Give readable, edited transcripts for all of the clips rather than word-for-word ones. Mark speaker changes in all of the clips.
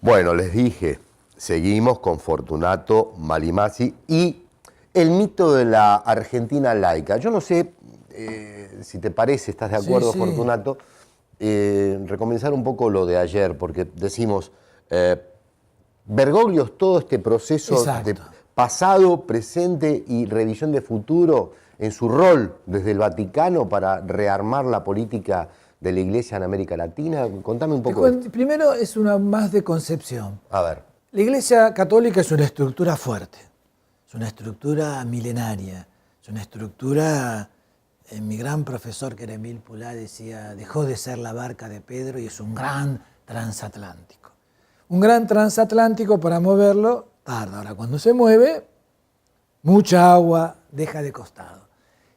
Speaker 1: Bueno, les dije, seguimos con Fortunato Malimasi y el mito de la Argentina laica. Yo no sé si te parece, estás de acuerdo,
Speaker 2: Sí.
Speaker 1: Fortunato, recomenzar un poco lo de ayer, porque decimos, Bergoglio es todo este proceso de
Speaker 2: Exacto.
Speaker 1: pasado, presente y revisión de futuro en su rol desde el Vaticano para rearmar la política de la Iglesia en América Latina. Contame un poco de esto.
Speaker 2: Primero es una más de concepción.
Speaker 1: A ver.
Speaker 2: La Iglesia Católica es una estructura fuerte, es una estructura milenaria, es una estructura, mi gran profesor que era Emil Pulá decía, dejó de ser la barca de Pedro y es un gran transatlántico. Un gran transatlántico para moverlo tarda. Ahora, cuando se mueve, mucha agua deja de costado.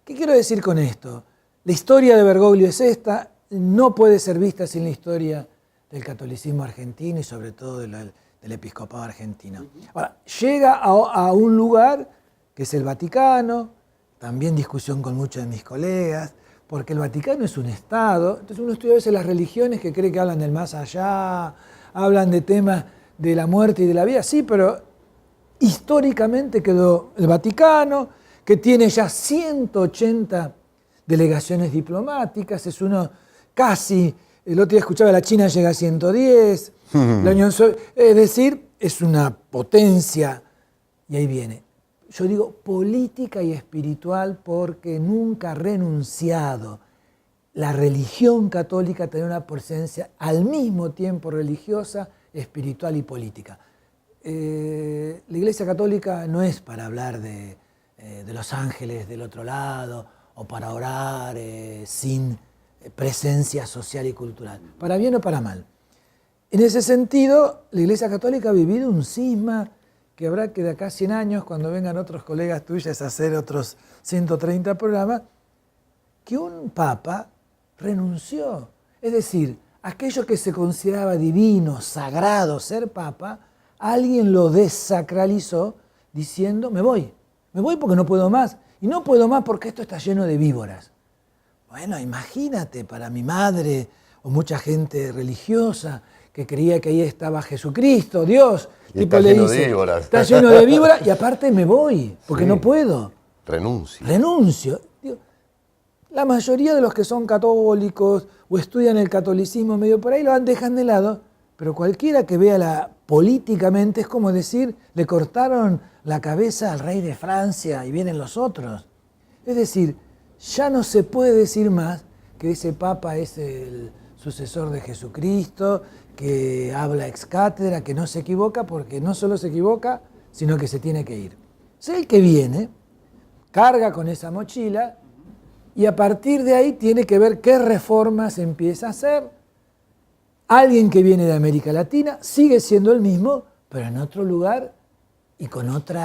Speaker 2: ¿Qué quiero decir con esto? La historia de Bergoglio es esta, no puede ser vista sin la historia del catolicismo argentino y sobre todo del episcopado argentino. Ahora, llega a un lugar que es el Vaticano, también discusión con muchos de mis colegas, porque el Vaticano es un Estado, entonces uno estudia a veces las religiones que cree que hablan del más allá, hablan de temas de la muerte y de la vida, sí, pero históricamente quedó el Vaticano, que tiene ya 180 delegaciones diplomáticas, es uno casi, el otro día escuchaba, la China llega a 110, la Unión Soviética, es decir, es una potencia, y ahí viene. Yo digo política y espiritual porque nunca ha renunciado la religión católica a tener una presencia al mismo tiempo religiosa, espiritual y política. La Iglesia Católica no es para hablar de los ángeles del otro lado o para orar sin presencia social y cultural, para bien o para mal. En ese sentido, la Iglesia Católica ha vivido un cisma que habrá que de acá a 100 años, cuando vengan otros colegas tuyos a hacer otros 130 programas, que un papa renunció. Es decir, aquello que se consideraba divino, sagrado, ser papa, alguien lo desacralizó diciendo, me voy porque no puedo más. Y no puedo más porque esto está lleno de víboras. Bueno, imagínate, para mi madre o mucha gente religiosa que creía que ahí estaba Jesucristo, Dios,
Speaker 1: Y
Speaker 2: tipo
Speaker 1: está
Speaker 2: le
Speaker 1: lleno de
Speaker 2: dice,
Speaker 1: víboras.
Speaker 2: está lleno de víboras y aparte me voy porque
Speaker 1: Sí.
Speaker 2: no puedo.
Speaker 1: Renuncio.
Speaker 2: Digo, la mayoría de los que son católicos o estudian el catolicismo medio por ahí lo dejan de lado, pero cualquiera que vea políticamente es como decir, le cortaron la cabeza al rey de Francia y vienen los otros. Es decir, ya no se puede decir más que ese papa es el sucesor de Jesucristo, que habla ex cátedra, que no se equivoca, porque no solo se equivoca, sino que se tiene que ir. Es el que viene, carga con esa mochila y a partir de ahí tiene que ver qué reformas empieza a hacer. Alguien que viene de América Latina sigue siendo el mismo, pero en otro lugar y con otro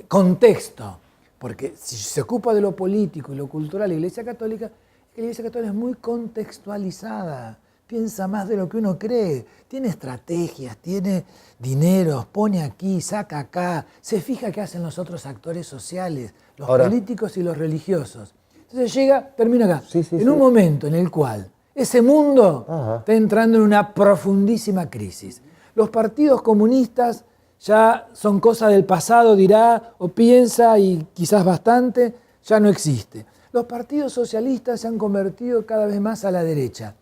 Speaker 2: contexto. Porque si se ocupa de lo político y lo cultural, la Iglesia Católica es muy contextualizada, piensa más de lo que uno cree, tiene estrategias, tiene dinero, pone aquí, saca acá, se fija qué hacen los otros actores sociales, los políticos y los religiosos. Entonces termina acá, en un momento en el cual ese mundo está entrando en una profundísima crisis. Los partidos comunistas ya son cosas del pasado, dirá, o piensa, y quizás bastante, ya no existe. Los partidos socialistas se han convertido cada vez más a la derecha.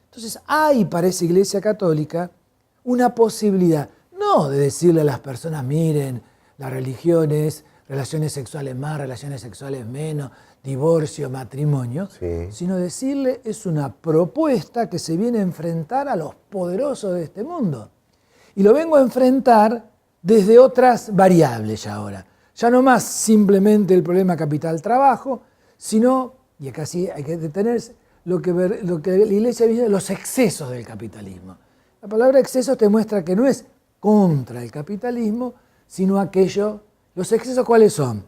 Speaker 2: Entonces hay para esa Iglesia Católica una posibilidad, no de decirle a las personas, miren, la religión es relaciones sexuales más, relaciones sexuales menos, divorcio, matrimonio, sino decirle es una propuesta que se viene a enfrentar a los poderosos de este mundo. Y lo vengo a enfrentar desde otras variables ya ahora. Ya no más simplemente el problema capital-trabajo, sino, y acá sí hay que detenerse, lo que la Iglesia dice, los excesos del capitalismo. La palabra exceso te muestra que no es contra el capitalismo, sino aquello, los excesos ¿cuáles son?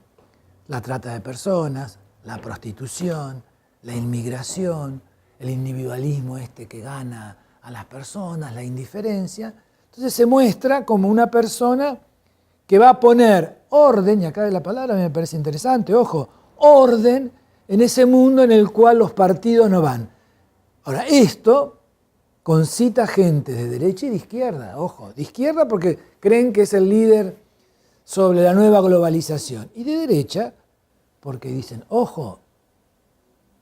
Speaker 2: La trata de personas, la prostitución, la inmigración, el individualismo que gana a las personas, la indiferencia. Entonces se muestra como una persona que va a poner orden, y acá la palabra me parece interesante, ojo, orden en ese mundo en el cual los partidos no van. Ahora, esto concita gente de derecha y de izquierda, ojo, de izquierda porque creen que es el líder sobre la nueva globalización, y de derecha porque dicen, ojo,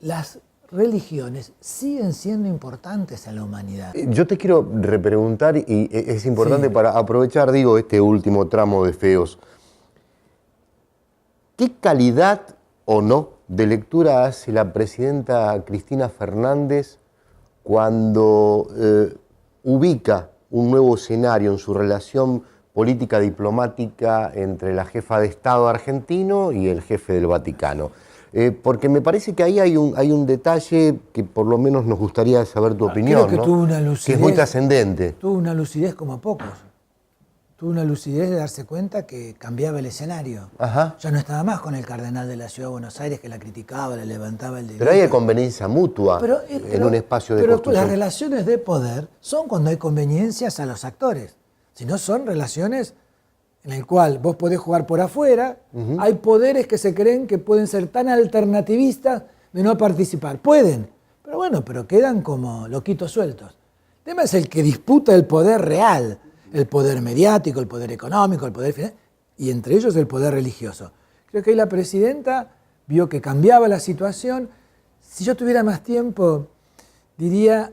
Speaker 2: las religiones siguen siendo importantes en la humanidad.
Speaker 1: Yo te quiero repreguntar, y es importante
Speaker 2: Sí.
Speaker 1: para aprovechar, digo, este último tramo de Feos. ¿Qué calidad o no de lectura hace la presidenta Cristina Fernández cuando ubica un nuevo escenario en su relación política diplomática entre la jefa de Estado argentino y el jefe del Vaticano? Porque me parece que ahí hay un detalle que por lo menos nos gustaría saber tu opinión,
Speaker 2: Creo que
Speaker 1: ¿no?
Speaker 2: tuvo una lucidez.
Speaker 1: Que es muy trascendente.
Speaker 2: Tuvo una lucidez como pocos. Tuvo una lucidez de darse cuenta que cambiaba el escenario.
Speaker 1: Ajá.
Speaker 2: Ya no estaba más con el cardenal de la Ciudad de Buenos Aires que la criticaba, le levantaba el dedo.
Speaker 1: Pero hay conveniencia mutua en un espacio de
Speaker 2: pero
Speaker 1: construcción.
Speaker 2: las relaciones de poder son cuando hay conveniencias a los actores. Si no, son relaciones en el cual vos podés jugar por afuera, hay poderes que se creen que pueden ser tan alternativistas de no participar. Pueden, pero bueno, pero quedan como loquitos sueltos. El tema es el que disputa el poder real, el poder mediático, el poder económico, el poder financiero, y entre ellos el poder religioso. Creo que ahí la presidenta vio que cambiaba la situación. Si yo tuviera más tiempo, diría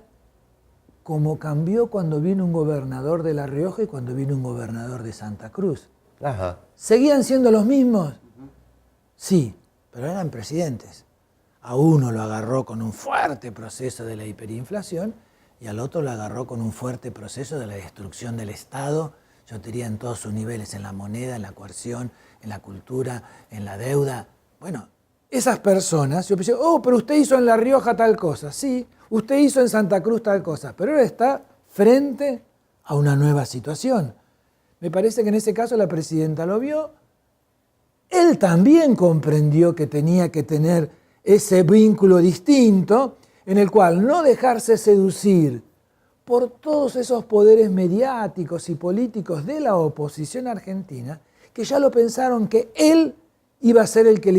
Speaker 2: como cambió cuando vino un gobernador de La Rioja y cuando vino un gobernador de Santa Cruz.
Speaker 1: Ajá.
Speaker 2: ¿Seguían siendo los mismos? Sí, pero eran presidentes. A uno lo agarró con un fuerte proceso de la hiperinflación y al otro lo agarró con un fuerte proceso de la destrucción del Estado, yo diría en todos sus niveles, en la moneda, en la coerción, en la cultura, en la deuda. Bueno, esas personas, yo pensé, oh, pero usted hizo en La Rioja tal cosa. Sí, usted hizo en Santa Cruz tal cosa, pero ahora está frente a una nueva situación. Me parece que en ese caso la presidenta lo vio. Él también comprendió que tenía que tener ese vínculo distinto en el cual no dejarse seducir por todos esos poderes mediáticos y políticos de la oposición argentina que ya lo pensaron que él iba a ser el que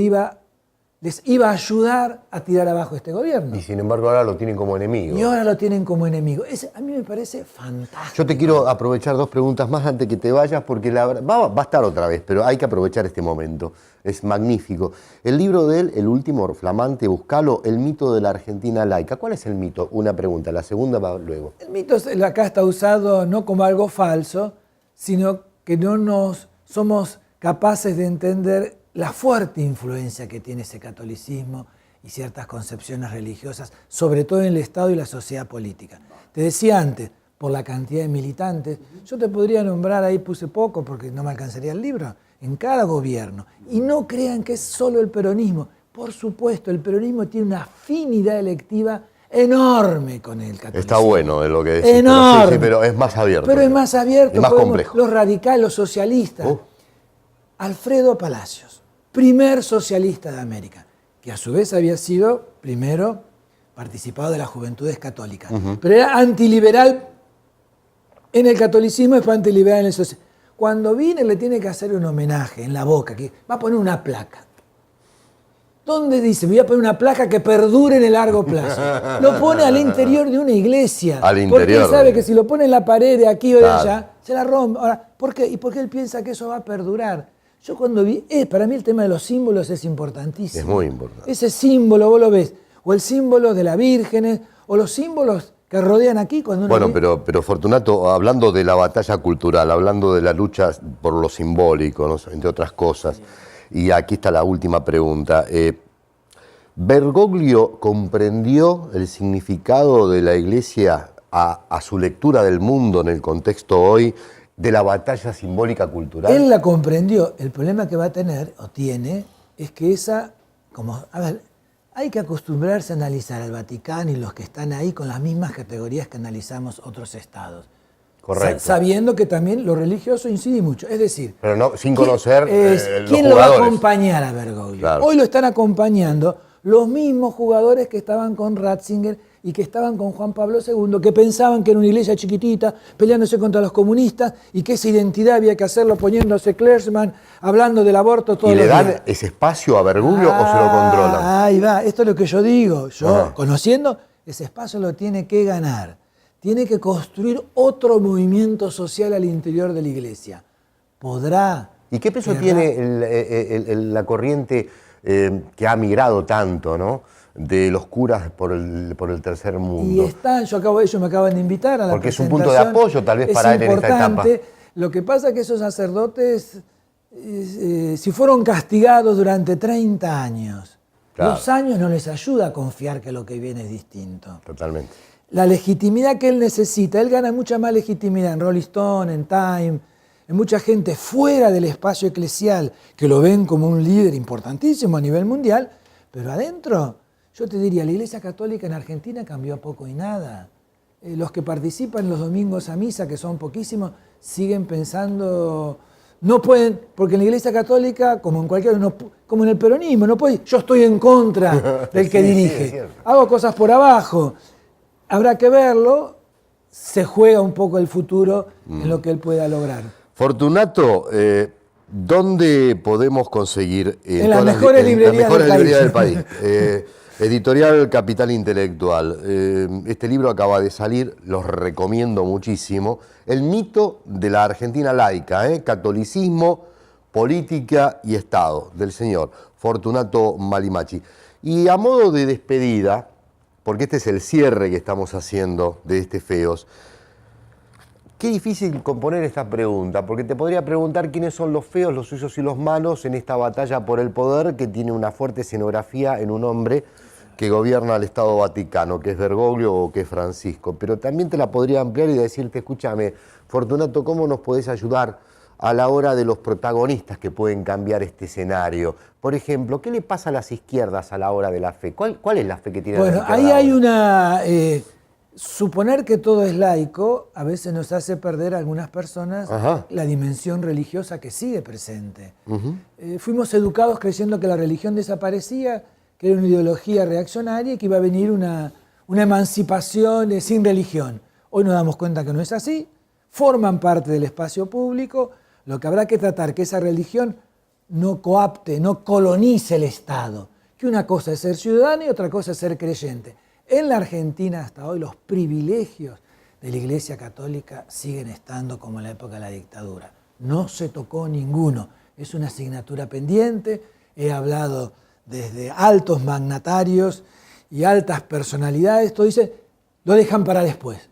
Speaker 2: les iba a ayudar a tirar abajo este gobierno.
Speaker 1: Y sin embargo ahora lo tienen como enemigo.
Speaker 2: Y ahora lo tienen como enemigo. A mí me parece fantástico.
Speaker 1: Yo te quiero aprovechar dos preguntas más antes que te vayas, porque va a estar otra vez, pero hay que aprovechar este momento. Es magnífico. El libro de él, el último, flamante, buscalo, El mito de la Argentina laica. ¿Cuál es el mito? Una pregunta, la segunda va luego.
Speaker 2: El mito acá está usado no como algo falso, sino que no somos capaces de entender la fuerte influencia que tiene ese catolicismo y ciertas concepciones religiosas, sobre todo en el Estado y la sociedad política. Te decía antes, por la cantidad de militantes, yo te podría nombrar, ahí puse poco porque no me alcanzaría el libro, en cada gobierno. Y no crean que es solo el peronismo. Por supuesto, el peronismo tiene una afinidad electiva enorme con el catolicismo.
Speaker 1: Está bueno de lo que decís.
Speaker 2: Enorme.
Speaker 1: Sí, pero es más abierto.
Speaker 2: Pero es más abierto.
Speaker 1: Es más complejo.
Speaker 2: Los radicales, los socialistas. Alfredo Palacios, primer socialista de América, que a su vez había sido, primero, participado de las Juventudes Católicas, pero era antiliberal en el catolicismo, es antiliberal en el socialismo. Cuando viene le tiene que hacer un homenaje en la boca, que va a poner una placa. ¿Dónde dice? Voy a poner una placa que perdure en el largo plazo. Lo pone al interior de una iglesia.
Speaker 1: Al interior.
Speaker 2: Porque él sabe que si lo pone en la pared de aquí o de
Speaker 1: Claro.
Speaker 2: allá, se la rompe. Ahora, ¿por qué? ¿Y por qué él piensa que eso va a perdurar? Yo cuando vi, para mí el tema de los símbolos es importantísimo.
Speaker 1: Es muy importante.
Speaker 2: Ese símbolo, vos lo ves, o el símbolo de la Virgen, o los símbolos que rodean aquí cuando uno
Speaker 1: Bueno,
Speaker 2: ve-
Speaker 1: pero Fortunato, hablando de la batalla cultural, hablando de la lucha por lo simbólico, ¿no? Entre otras cosas, y aquí está la última pregunta. ¿Bergoglio comprendió el significado de la Iglesia a su lectura del mundo en el contexto hoy de la batalla simbólica cultural?
Speaker 2: Él la comprendió. El problema que va a tener, o tiene, es que hay que acostumbrarse a analizar al Vaticano y los que están ahí con las mismas categorías que analizamos otros estados.
Speaker 1: Correcto.
Speaker 2: Sabiendo que también lo religioso incide mucho. Es decir,
Speaker 1: Pero no, sin conocer los
Speaker 2: ¿quién lo va a
Speaker 1: jugadores?
Speaker 2: acompañar a Bergoglio?
Speaker 1: Claro.
Speaker 2: Hoy lo están acompañando los mismos jugadores que estaban con Ratzinger y que estaban con Juan Pablo II, que pensaban que era una iglesia chiquitita, peleándose contra los comunistas y que esa identidad había que hacerlo poniéndose Klerksmann, hablando del aborto todos
Speaker 1: ¿Y le
Speaker 2: los
Speaker 1: dan
Speaker 2: días.
Speaker 1: ese espacio a Bergoglio o se lo controlan?
Speaker 2: Ahí va, esto es lo que yo digo. Yo,
Speaker 1: Ajá.
Speaker 2: conociendo, ese espacio lo tiene que ganar. tiene que construir otro movimiento social al interior de la Iglesia. ¿Podrá?
Speaker 1: ¿Y qué peso tiene la corriente que ha migrado tanto, ¿no?, de los curas por el tercer mundo?
Speaker 2: Y están, ellos me acaban de invitar a la
Speaker 1: porque
Speaker 2: presentación.
Speaker 1: Es un punto de apoyo tal vez para él en esta etapa.
Speaker 2: Lo que pasa es que esos sacerdotes, si fueron castigados durante 30 años, claro, 2 años no les ayuda a confiar que lo que viene es distinto.
Speaker 1: Totalmente.
Speaker 2: La legitimidad que él necesita, él gana mucha más legitimidad en Rolling Stone, en Time, en mucha gente fuera del espacio eclesial que lo ven como un líder importantísimo a nivel mundial, pero adentro, yo te diría, la Iglesia Católica en Argentina cambió poco y nada. Los que participan los domingos a misa, que son poquísimos, siguen pensando, no pueden, porque en la Iglesia Católica, como en cualquier, como en el peronismo, no puede, yo estoy en contra del que dirige, hago cosas por abajo. Habrá que verlo, se juega un poco el futuro en lo que él pueda lograr.
Speaker 1: Fortunato, ¿dónde podemos conseguir?
Speaker 2: En las mejores librerías
Speaker 1: del país. Editorial Capital Intelectual. Este libro acaba de salir, los recomiendo muchísimo. El mito de la Argentina laica, catolicismo, política y Estado, del señor Fortunato Malimachi. Y a modo de despedida, porque este es el cierre que estamos haciendo de este Feos, qué difícil componer esta pregunta, porque te podría preguntar quiénes son los feos, los suyos y los malos en esta batalla por el poder que tiene una fuerte escenografía en un hombre que gobierna el Estado Vaticano, que es Bergoglio o que es Francisco. Pero también te la podría ampliar y decirte, escúchame, Fortunato, ¿cómo nos podés ayudar a la hora de los protagonistas que pueden cambiar este escenario? Por ejemplo, ¿qué le pasa a las izquierdas a la hora de la fe? ¿Cuál es la fe que tiene la izquierda?
Speaker 2: Bueno, ahí hay una... suponer que todo es laico a veces nos hace perder a algunas personas la dimensión religiosa que sigue presente. Fuimos educados creyendo que la religión desaparecía, que era una ideología reaccionaria y que iba a venir una emancipación sin religión. Hoy nos damos cuenta que no es así, forman parte del espacio público, lo que habrá que tratar que esa religión no coapte, no colonice el Estado, que una cosa es ser ciudadano y otra cosa es ser creyente. En la Argentina hasta hoy los privilegios de la Iglesia Católica siguen estando como en la época de la dictadura. No se tocó ninguno. Es una asignatura pendiente. He hablado desde altos magnatarios y altas personalidades. Todo dice, lo dejan para después.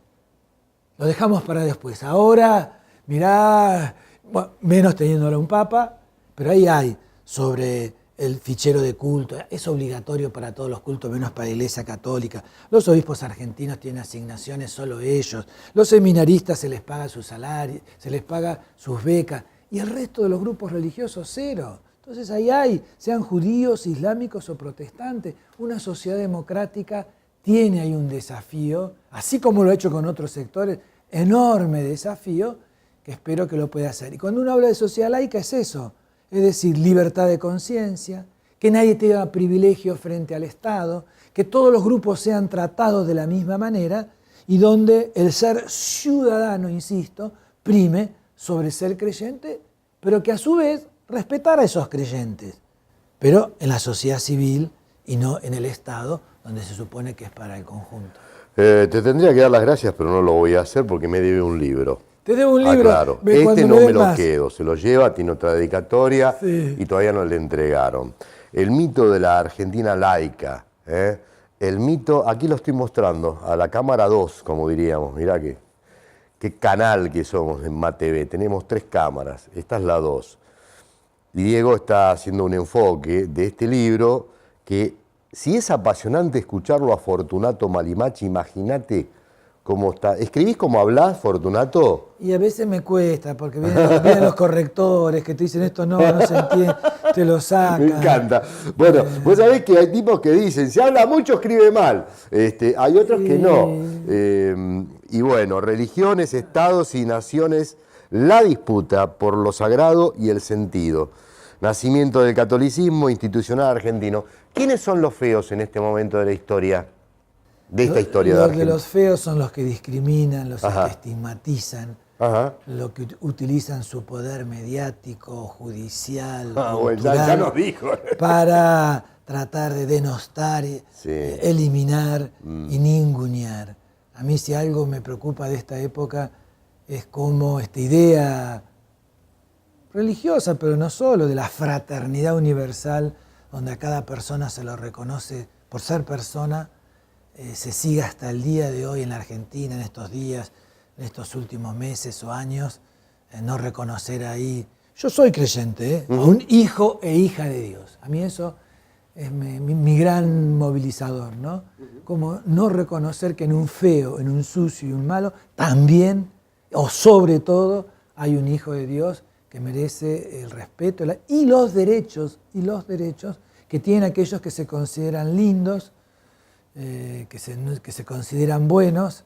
Speaker 2: Lo dejamos para después. Ahora, mirá, bueno, menos teniéndolo un papa, pero ahí hay sobre el fichero de culto, es obligatorio para todos los cultos, menos para la Iglesia Católica. Los obispos argentinos tienen asignaciones, solo ellos. Los seminaristas se les paga su salario, se les paga sus becas, y el resto de los grupos religiosos, cero. Entonces ahí hay, sean judíos, islámicos o protestantes, una sociedad democrática tiene ahí un desafío, así como lo ha hecho con otros sectores, enorme desafío, que espero que lo pueda hacer. Y cuando uno habla de sociedad laica es eso, es decir, libertad de conciencia, que nadie tenga privilegio frente al Estado, que todos los grupos sean tratados de la misma manera y donde el ser ciudadano, insisto, prime sobre ser creyente, pero que a su vez respetar a esos creyentes, pero en la sociedad civil y no en el Estado, donde se supone que es para el conjunto.
Speaker 1: Te tendría que dar las gracias, pero no lo voy a hacer porque me debe un libro.
Speaker 2: Te debo un libro.
Speaker 1: Claro. Este no me lo quedo, se lo lleva, tiene otra dedicatoria y todavía no le entregaron. El mito de la Argentina laica. El mito, aquí lo estoy mostrando, a la cámara 2, como diríamos. Mirá qué canal que somos en MATV. Tenemos 3 cámaras, esta es la 2. Y Diego está haciendo un enfoque de este libro que, si es apasionante escucharlo a Fortunato Malimachi, imagínate cómo está. ¿Escribís como hablás, Fortunato?
Speaker 2: Y a veces me cuesta, porque vienen los correctores que te dicen esto no se entiende, te lo sacan.
Speaker 1: Me encanta. Bueno, vos sabés que hay tipos que dicen, si habla mucho escribe mal. Hay otros que no. Y bueno, religiones, estados y naciones, la disputa por lo sagrado y el sentido. Nacimiento del catolicismo institucional argentino. ¿Quiénes son los feos en este momento de la historia? De esta historia de Argentina.
Speaker 2: Los feos son los que discriminan, los que estigmatizan, los que utilizan su poder mediático, judicial, cultural,
Speaker 1: ya nos dijo.
Speaker 2: para tratar de denostar, eliminar y ningunear A mí si algo me preocupa de esta época es cómo esta idea religiosa, pero no solo, de la fraternidad universal, donde a cada persona se lo reconoce por ser persona, se siga hasta el día de hoy en la Argentina, en estos días, en estos últimos meses o años, no reconocer ahí. Yo soy creyente, a un hijo e hija de Dios. A mí eso es mi gran movilizador, ¿no? Como no reconocer que en un feo, en un sucio y un malo, también, o sobre todo, hay un hijo de Dios que merece el respeto y los derechos que tienen aquellos que se consideran lindos, que se consideran buenos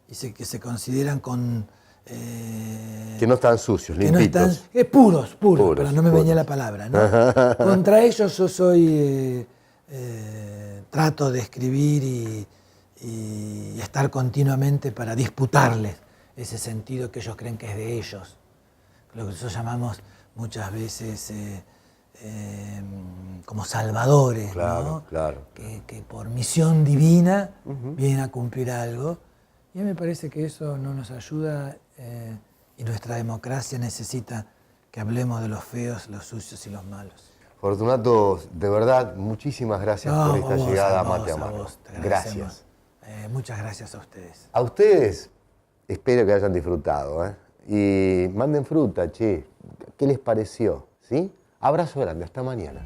Speaker 2: y que se consideran con...
Speaker 1: que no están sucios, limpitos.
Speaker 2: No están, puros, pero no me venía la palabra, ¿no? Contra ellos yo soy... trato de escribir y estar continuamente para disputarles ese sentido que ellos creen que es de ellos. Lo que nosotros llamamos muchas veces como salvadores,
Speaker 1: Claro,
Speaker 2: ¿no?
Speaker 1: claro.
Speaker 2: Que por misión divina vienen a cumplir algo. Y a mí me parece que eso no nos ayuda y nuestra democracia necesita que hablemos de los feos, los sucios y los malos.
Speaker 1: Fortunato, de verdad, muchísimas gracias por esta llegada a Mate Amargo. Gracias.
Speaker 2: Muchas gracias a ustedes.
Speaker 1: A ustedes, espero que hayan disfrutado, ¿eh? Y manden fruta, che. ¿Qué les pareció? ¿Sí? Abrazo grande, hasta mañana.